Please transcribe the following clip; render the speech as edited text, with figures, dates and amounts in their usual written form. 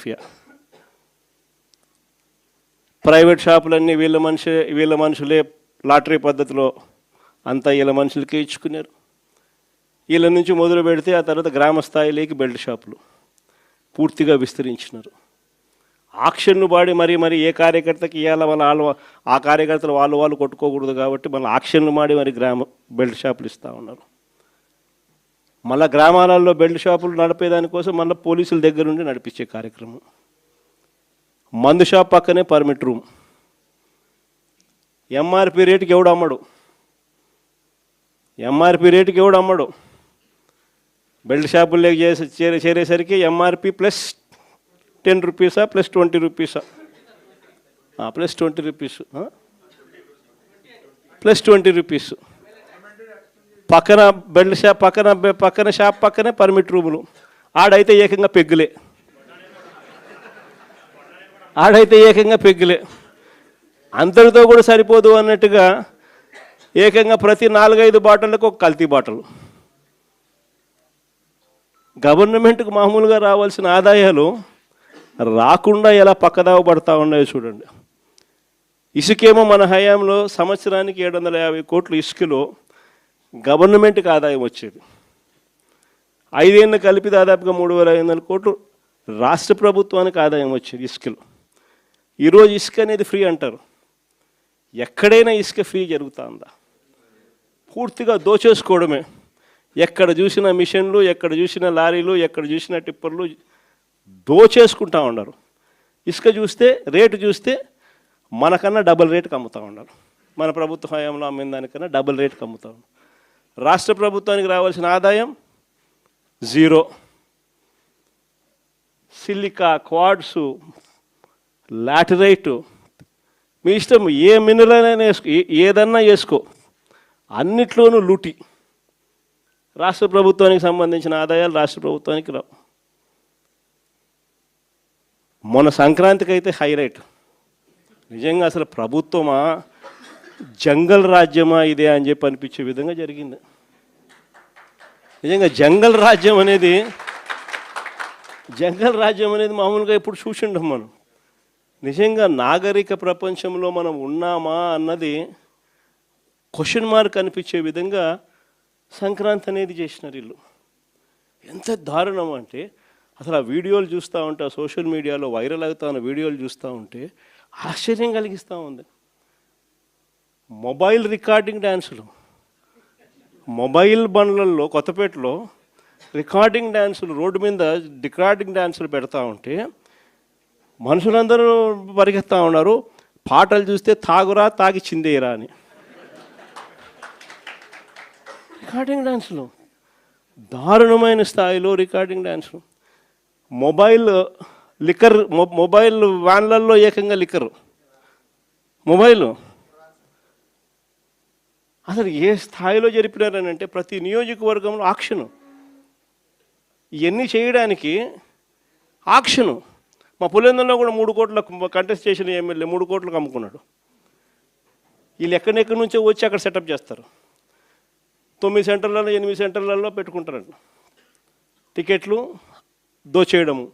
Mafia. Private షాపులన్నీ వీళ్ళ మనుషులే lottery పద్ధతిలో అంతా వీళ్ళ మనుషులకే ఇచ్చుకున్నారు. వీళ్ళ నుంచి మొదలు పెడితే ఆ తర్వాత గ్రామ స్థాయిలోకి బెల్ట్ షాపులు పూర్తిగా విస్తరించినారు. ఆక్షన్ను వాడి మరి ఏ కార్యకర్తకి ఇవ్వాల వాళ్ళు ఆ కార్యకర్తలు వాళ్ళు కొట్టుకోకూడదు కాబట్టి మళ్ళీ ఆక్షన్లు మాడి మరి బెల్ట్ షాపులు ఇస్తూ ఉన్నారు. మళ్ళీ గ్రామాలలో బెల్ట్ షాపులు నడిపేదానికోసం మళ్ళీ పోలీసుల దగ్గర నుండి నడిపించే కార్యక్రమం. మందు షాప్ పక్కనే పర్మిట్ రూమ్. ఎంఆర్పి రేటుకి ఎవడు అమ్మడు. బెల్ట్ షాపుల్లోకి చేరేసరికి ఎంఆర్పి ప్లస్ 10 రూపీసా ప్లస్ 20 రూపీసా ప్లస్ 20 రూపీస్ ప్లస్ 20 రూపీస్. పక్కన బెల్ట్ షాప్ పక్కన షాప్ పక్కనే పర్మిట్ రూములు. ఆడైతే ఏకంగా పెగ్గులే. అంతటితో కూడా సరిపోదు అన్నట్టుగా ఏకంగా ప్రతి 4-5 బాటిళ్ళకు ఒక కల్తీ బాటలు. గవర్నమెంట్కు మామూలుగా రావాల్సిన ఆదాయాలు రాకుండా ఎలా పక్కదావ పడతా ఉన్నాయో చూడండి. ఇసుకేమో మన హయాంలో సంవత్సరానికి 750 కోట్లు ఇసుకలో గవర్నమెంట్కి ఆదాయం వచ్చేది. 5 ఏళ్ళు కలిపి దాదాపుగా 3500 కోట్లు రాష్ట్ర ప్రభుత్వానికి ఆదాయం వచ్చేది ఇసుకలో. ఈరోజు ఇసుక అనేది ఫ్రీ అంటారు. ఎక్కడైనా ఇసుక ఫ్రీ జరుగుతూ ఉందా? పూర్తిగా దోచేసుకోవడమే. ఎక్కడ చూసిన మిషన్లు, ఎక్కడ చూసిన లారీలు, ఎక్కడ చూసిన టిప్పర్లు దోచేసుకుంటూ ఉన్నారు. ఇసుక చూస్తే రేటు చూస్తే మనకన్నా డబుల్ రేటుకి అమ్ముతూ ఉన్నారు. మన ప్రభుత్వ హయాంలో అమ్మిన దానికన్నా డబుల్ రేటుకి అమ్ముతూ ఉన్నారు. రాష్ట్ర ప్రభుత్వానికి రావాల్సిన ఆదాయం 0. సిలికా, క్వాడ్సు, లాటరైటు మీ ఇష్టం, ఏ మినరల్ అయినా ఏదన్నా వేసుకో, అన్నిట్లోనూ లూటి. రాష్ట్ర ప్రభుత్వానికి సంబంధించిన ఆదాయాలు రాష్ట్ర ప్రభుత్వానికి రావు. మొన్న సంక్రాంతికి అయితే హైలైట్. నిజంగా అసలు ప్రభుత్వమా జంగల్ రాజ్యమా ఇదే అని చెప్పి అనిపించే విధంగా జరిగింది. నిజంగా జంగల్ రాజ్యం అనేది మామూలుగా ఇప్పుడు చూసిండం మనం. నిజంగా నాగరిక ప్రపంచంలో మనం ఉన్నామా అన్నది క్వశ్చన్ మార్క్ అనిపించే విధంగా సంక్రాంతి అనేది చేసినారు వీళ్ళు. ఎంత దారుణం అంటే అసలు ఆ వీడియోలు చూస్తూ ఉంటే, ఆ సోషల్ మీడియాలో వైరల్ అవుతా ఉన్న వీడియోలు చూస్తూ ఉంటే ఆశ్చర్యం కలిగిస్తూ ఉంది. మొబైల్ రికార్డింగ్ డ్యాన్సులు, మొబైల్ బండ్లలో కొత్తపేటలో రికార్డింగ్ డ్యాన్సులు, రోడ్డు మీద రికార్డింగ్ డ్యాన్సులు పెడతా ఉంటే మనుషులందరూ పరిగెత్తా ఉన్నారు. పాటలు చూస్తే తాగురా తాగి చిందేయరా అని. రికార్డింగ్ డ్యాన్సులు దారుణమైన స్థాయిలో రికార్డింగ్ డ్యాన్సులు. మొబైల్ వ్యాన్లలో ఏకంగా లిక్కరు మొబైల్. అసలు ఏ స్థాయిలో జరిపినారని అంటే ప్రతి నియోజకవర్గంలో ఆక్షను. ఇవన్నీ చేయడానికి ఆక్షను. మా పులివెందులలో కూడా 3 కోట్లకు కంటెస్ట్ చేసిన ఎమ్మెల్యే 3 కోట్లకు అమ్ముకున్నాడు. వీళ్ళు ఎక్కడెక్కడి నుంచో వచ్చి అక్కడ సెటప్ చేస్తారు. 9 సెంటర్లలో 8 సెంటర్లలో పెట్టుకుంటారంట. టికెట్లు దోచేయడము.